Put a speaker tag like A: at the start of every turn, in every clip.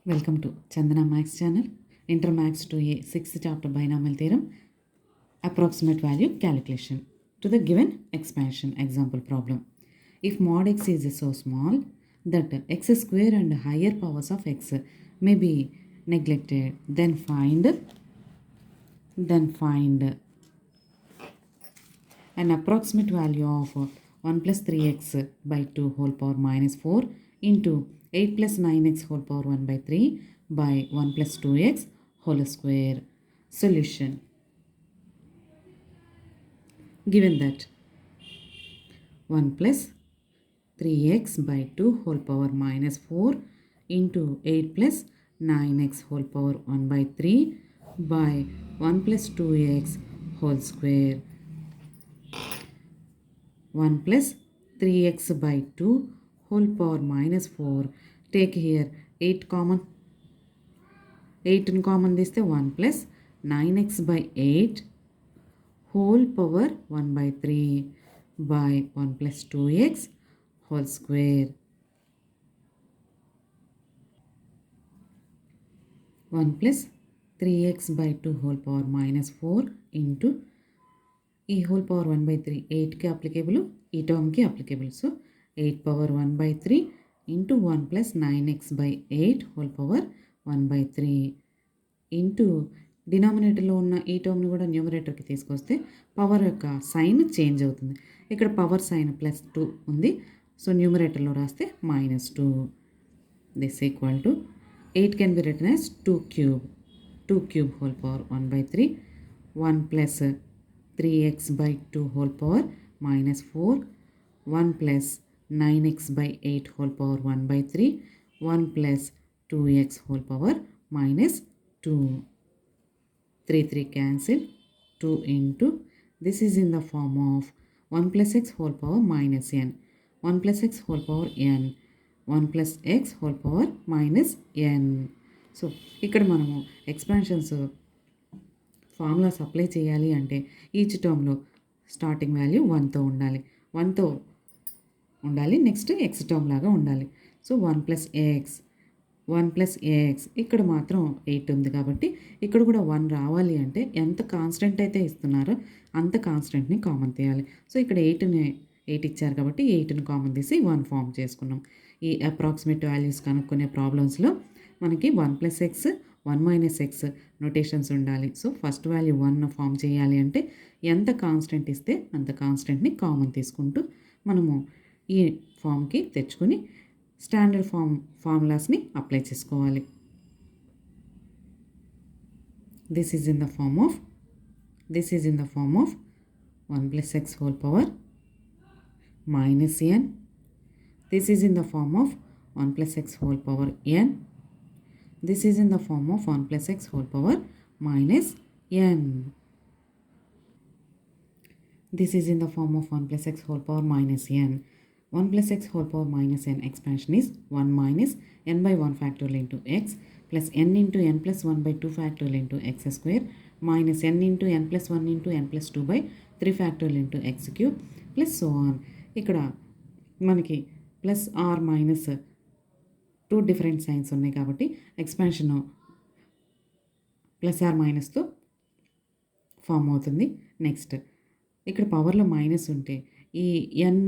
A: Welcome to Chandana Max channel. Inter Max 2A 6th chapter binomial theorem. Approximate value calculation. To the given expansion example problem. If mod x is so small that x square and higher powers of x may be neglected, then find an approximate value of 1 plus 3x by 2 whole power minus 4 into 8 plus 9x whole power 1 by 3 by 1 plus 2x whole square. Solution. Given that 1 plus 3x by 2 whole power minus 4 into 8 plus 9x whole power 1 by 3 by 1 plus 2x whole square. 1 plus 3x by 2 whole power minus 4. Take here 8 common. 8 in common this 1 plus 9x by 8 whole power 1 by 3 by 1 plus 2x whole square. 1 plus 3x by 2 whole power minus 4 into ఈ whole power 1 by 3 8కి applicable, ఈ టర్మ్కి applicable. So 8 power 1 by 3 into 1 plus 9x by 8 whole power 1 by 3 into డినామినేటర్లో ఉన్న ఈ టర్మ్ని కూడా న్యూమరేటర్కి తీసుకొస్తే power యొక్క సైన్ చేంజ్ అవుతుంది. ఇక్కడ పవర్ సైన్ +2 ఉంది. సో న్యూమరేటర్లో రాస్తే -2. This equal to 8 can be written as 2 cube whole power 1 by 3 1 plus 3x by 2 whole power minus 4 1 plus 9x by 8 whole power 1 by 3 1 plus 2x whole power minus 2. 3 cancel. 2 into this is in the form of 1 plus x whole power minus n 1 plus x whole power n 1 plus x whole power minus n. So ఇక్కడ మనము expansions formulas apply చేయాలి అంటే each టర్మ్లో starting value 1తో ఉండాలి. Next X term లాగా ఉండాలి. So 1 plus AX ఇక్కడ మాత్రం 8 ఉంది కాబట్టి ఇక్కడ కూడా 1 రావాలి అంటే ఎంత కాన్స్టెంట్ అయితే ఇస్తున్నారో అంత కాన్స్టెంట్ని కామన్ తీయాలి. సో ఇక్కడ 8 ఇచ్చారు కాబట్టి 8ని కామన్ తీసి 1 ఫామ్ చేసుకున్నాం. ఈ అప్రాక్సిమేట్ వాల్యూస్ కనుక్కునే ప్రాబ్లమ్స్లో మనకి 1 plus X 1 minus X notations ఉండాలి. సో ఫస్ట్ వాల్యూ 1 ఫామ్ చేయాలి అంటే ఎంత కాన్స్టెంట్ ఇస్తే అంత కాన్స్టెంట్ని కామన్ తీసుకుంటూ మనము ఈ ఫామ్కి తెచ్చుకొని స్టాండర్డ్ ఫార్ములాస్ని అప్లై చేసుకోవాలి. This is in the form of 1 plus x whole power minus n. This is in the form of 1 plus x whole power n. This is in the form of 1 plus x whole power minus n. This is in the form of 1 plus x whole power minus n. 1 plus x whole power minus n expansion is 1 minus n by 1 factorial into x plus n into n plus 1 by 2 factorial into x square minus n into n plus 1 into n plus 2 by 3 factorial into x cube plus so on. ఇక్కడ మనకి plus or minus 2 different signs ఉన్నాయి కాబట్టి expansion plus or మైనస్తో form అవుతుంది. Next ఇక్కడ పవర్లో minus ఉంటే ఈ ఎన్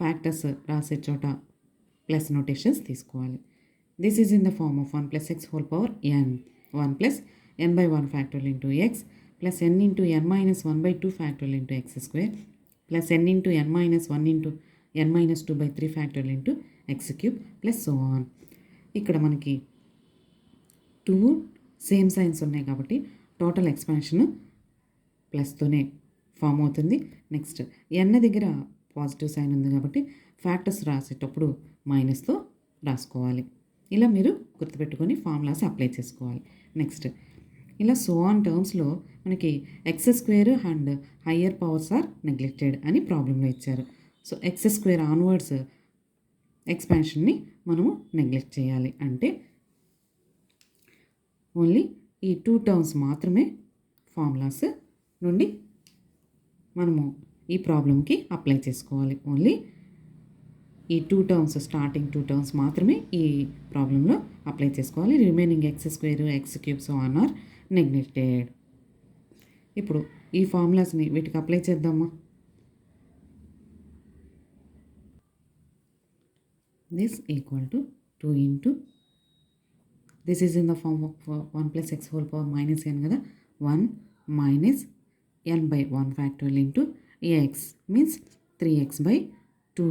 A: ఫ్యాక్టర్స్ రాసే చోట ప్లస్ నోటేషన్స్ తీసుకోవాలి. This is in the form of 1 plus x whole power n 1 plus n by 1 factorial into x plus n into n minus 1 by 2 factorial into x square plus n into n minus 1 into n minus 2 by 3 factorial into x cube plus so on. ఇక్కడ మనకి 2 same signs ఉన్నాయి కాబట్టి total expansion ప్లస్తోనే form అవుతుంది. Next n దగ్గర positive sign ఉంది కాబట్టి factors రాసేటప్పుడు మైనస్తో రాసుకోవాలి. ఇలా మీరు గుర్తుపెట్టుకొని ఫార్ములాస్ అప్లై చేసుకోవాలి. నెక్స్ట్ ఇలా సో ఆన్ టర్మ్స్లో మనకి x square and higher powers are neglected అని ప్రాబ్లంలో ఇచ్చారు. సో ఎక్స్ స్క్వేర్ ఆన్వర్డ్స్ ఎక్స్పాన్షన్ని మనము నెగ్లెక్ట్ చేయాలి అంటే ఓన్లీ ఈ 2 టర్మ్స్ మాత్రమే ఫార్ములాస్ నుండి మనము ఈ ప్రాబ్లంకి అప్లై చేసుకోవాలి. ఓన్లీ ఈ 2 టర్మ్స్ స్టార్టింగ్ 2 టర్మ్స్ మాత్రమే ఈ ప్రాబ్లంలో అప్లై చేసుకోవాలి. Remaining x square x cubes on are neglected. ఇప్పుడు ఈ ఫార్ములాస్ని వీటికి అప్లై చేద్దామా. this equal to 2 into this is in the form of 1 plus x whole power minus n కదా. 1 minus n by 1 factorial into x means 3x by 2.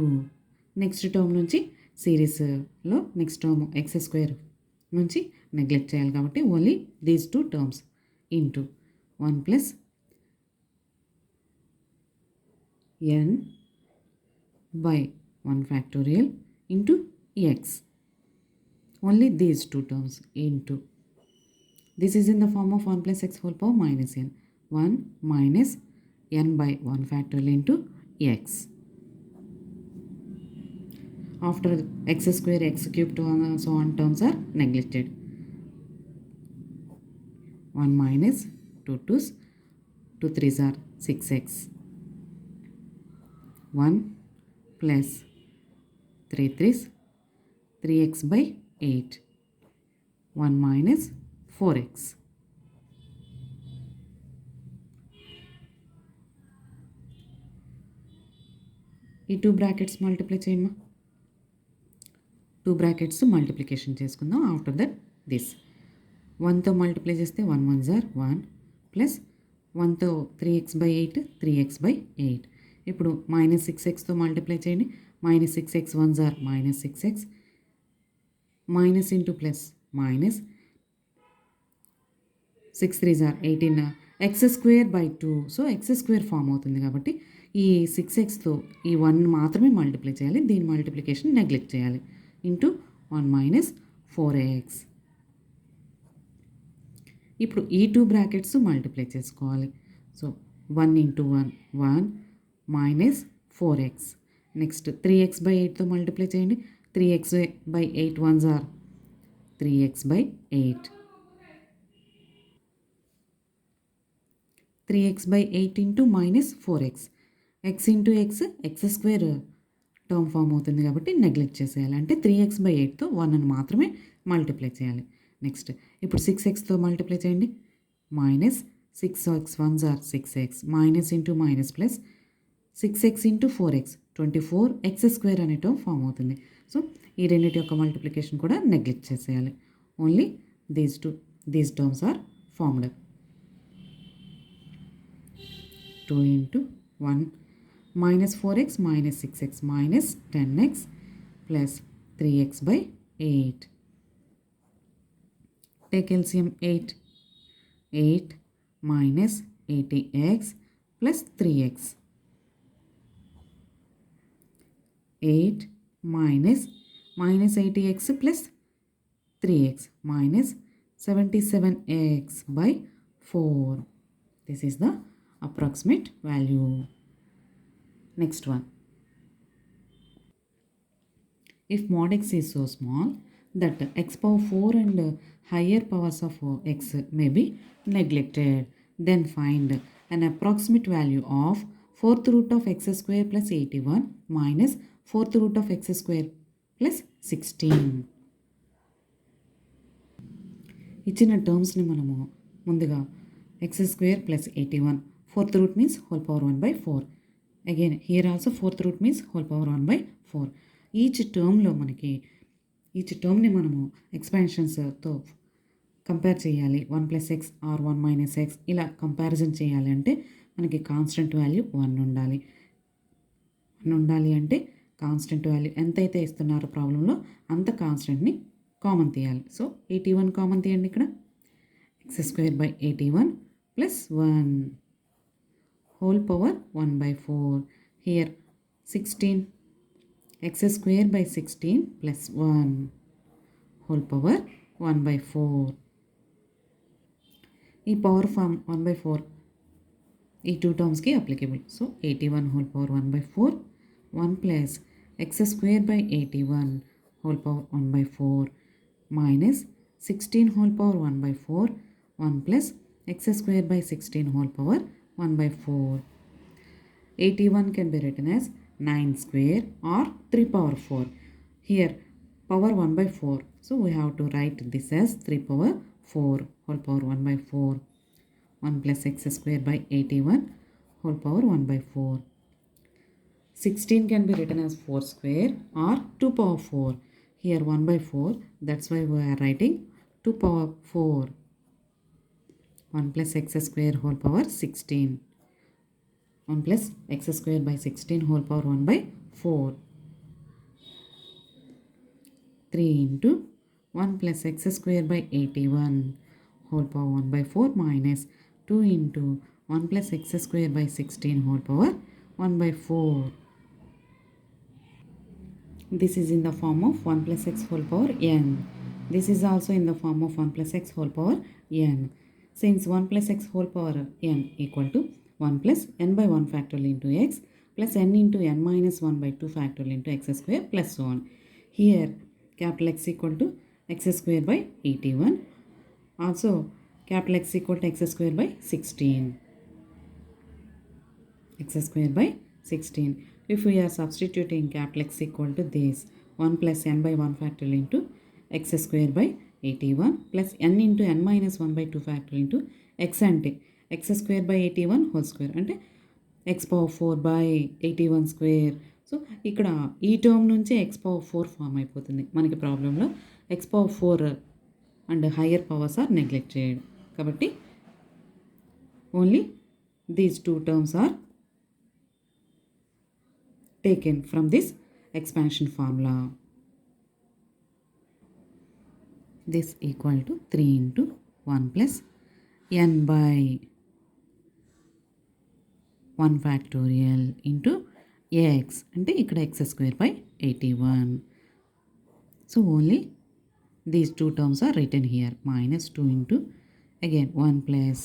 A: Next term నుంచి సిరీస్లో next term X square నుంచి neglect చేయాలి కాబట్టి only these 2 terms into 1 plus n by 1 factorial into x. Only these 2 terms into. This is in the form of 1 plus x whole power minus n. 1 minus n by 1 factorial into x. After x square, x cubed, so on terms are neglected. 1 minus 2 2's, 2 3's are 6x. 1 plus 3 3's, 3x by 8. 1 minus 4x. ఈ 2 brackets multiply చేయమ్మా. 2 brackets multiplication చేసుకుందాం. After that this 1తో multiply చేస్తే 1 1s are 1 ప్లస్ 1తో 3x by 8 3x by 8. ఇప్పుడు minus 6xతో multiply చేయండి. minus 6x 1s are minus 6x. Minus into plus minus 6 3s are 18 x square by 2. So x square form అవుతుంది కాబట్టి ఈ 6xతో ఈ 1 మాత్రమే మల్టిప్లై చేయాలి. దీని మల్టిప్లికేషన్ నెగ్లెక్ట్ చేయాలి. Into 1 minus 4x. ఇప్పుడు ఈ 2 బ్రాకెట్స్ మల్టిప్లై చేసుకోవాలి. So 1 into 1 1 minus 4x. Next 3x by 8తో మల్టిప్లై చేయండి. 3x by 8 1s are 3x by 8. 3x by 8 into minus 4x. x into x x square term form అవుతుంది కాబట్టి neglect చేసేయాలి. అంటే 3x by 8తో 1ని మాత్రమే multiply చేయాలి. నెక్స్ట్ ఇప్పుడు 6xతో మల్టిప్లై చేయండి. Minus 6x 1s are 6x. Minus into minus plus 6x into 4x 24 x square అనే టర్మ్ ఫామ్ అవుతుంది. సో ఈ రెండింటి యొక్క మల్టిప్లికేషన్ కూడా నెగ్లెక్ట్ చేసేయాలి. Only these terms are formed. 2 into 1 minus 4x minus 6x minus 10x plus 3x by 8. Take LCM 8. 8 minus 80x plus 3x. 8 minus 80x plus 3x minus 77x by 4. This is the approximate value. Next one. If mod x is so small that x power 4 and higher powers of x may be neglected, then find an approximate value of 4th root of x square plus 81 minus 4th root of x square plus 16. ఇచ్చిన టర్మ్స్ని మనము ముందుగా x square plus 81 4th root means whole power 1 by 4. Again here also 4th root means whole power 1 by 4. Each టర్మ్ని మనము ఎక్స్పాన్షన్స్తో compare చేయాలి. 1 plus x or 1 minus x ఇలా comparison చేయాలి అంటే మనకి కాన్స్టెంట్ వాల్యూ 1 ఉండాలి. 1 ఉండాలి అంటే కాన్స్టెంట్ వాల్యూ ఎంతైతే ఇస్తున్నారో ప్రాబ్లంలో అంత కాన్స్టెంట్ని కామన్ తీయాలి. సో 81 కామన్ తీయండి. ఇక్కడ X square by 81 plus 1 whole power 1 by 4. Here 16 x square by 16 plus 1 whole power 1 by 4. ఈ పవర్ ఫామ్ 1 by 4 ఈ 2 టర్మ్స్కి applicable. So 81 whole power 1 by 4 1 plus x square by 81 whole power 1 by 4 minus 16 whole power 1 by 4 1 plus x square by 16 whole power 1 by 4. 81 can be written as 9 square or 3 power 4. Here power 1 by 4. So we have to write this as 3 power 4 whole power 1 by 4. 1 plus x square by 81 whole power 1 by 4. 16 can be written as 4 square or 2 power 4. Here 1 by 4. That's why we are writing 2 power 4. 1 plus x square whole power 16. 1 plus x square by 16 whole power 1 by 4. 3 into 1 plus x square by 81 whole power 1 by 4 minus 2 into 1 plus x square by 16 whole power 1 by 4. This is in the form of 1 plus x whole power n. This is also in the form of 1 plus x whole power n. Since 1 plus x whole power n equal to 1 plus n by 1 factorial into x plus n into n minus 1 by 2 factorial into x square plus so on. Here capital X equal to x square by 81. Also capital X equal to x square by 16. X square by 16. If we are substituting capital X equal to this 1 plus n by 1 factorial into x square by 81 plus n into n minus 1 by 2 factorial into x అంటే x square by 81 whole square అంటే x power 4 by 81 square. So ఇక్కడ ఈ term నుంచి x power 4 form అయిపోతుంది మనకి ప్రాబ్లంలో. x power 4 and higher powers are neglect చేయడం కాబట్టి only these two terms are taken from this expansion formula. This equal to 3 into 1 plus n by 1 factorial into x అంటే ఇక్కడ x square by 81. So only these two terms are written here. Minus 2 into again 1 plus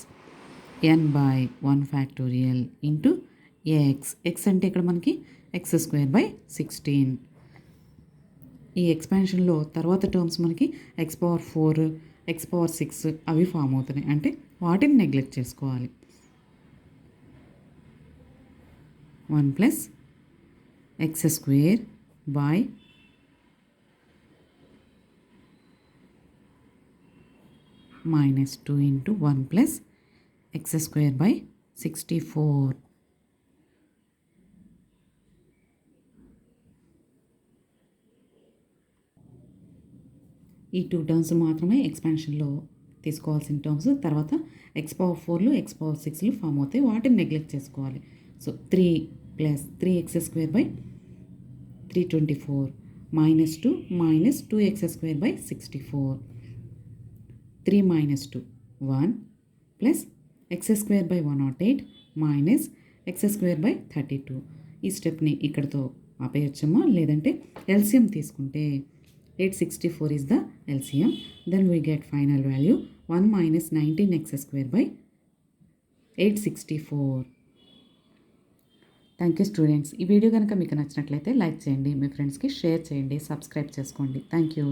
A: n by 1 factorial into x. x అంటే ఇక్కడ మనకి x square by 16. ఈ ఎక్స్పాన్షన్లో తర్వాత terms మనకి x power 4 x power 6 అవి form అవుతున్నాయి అంటే వాటిని నెగ్లెక్ట్ చేసుకోవాలి. 1 plus x square by minus 2 into 1 plus x square by 64. ఈ టూ టర్మ్స్ మాత్రమే ఎక్స్పాన్షన్లో తీసుకోవాల్సిన టర్మ్స్. తర్వాత ఎక్స్ పవర్ 4లు ఎక్స్ పవర్ 6లు ఫామ్ అవుతాయి, వాటిని నెగ్లెక్ట్ చేసుకోవాలి. So 3 plus 3x square by 324 minus 2 minus 2x square by 64. 3 minus 2 1 plus x square by 108 minus x square by 32. ఈ స్టెప్ని ఇక్కడతో ఆపేయచ్చమ్మా, లేదంటే ఎల్సిఎం తీసుకుంటే 864 is the LCM. Then we get final value 1 minus 19x square by 864. Thank you students. ఈ video కనుక మీకు నచ్చినట్లయితే like చేయండి, మీ ఫ్రెండ్స్కి షేర్ చేయండి, సబ్స్క్రైబ్ చేసుకోండి. Thank you.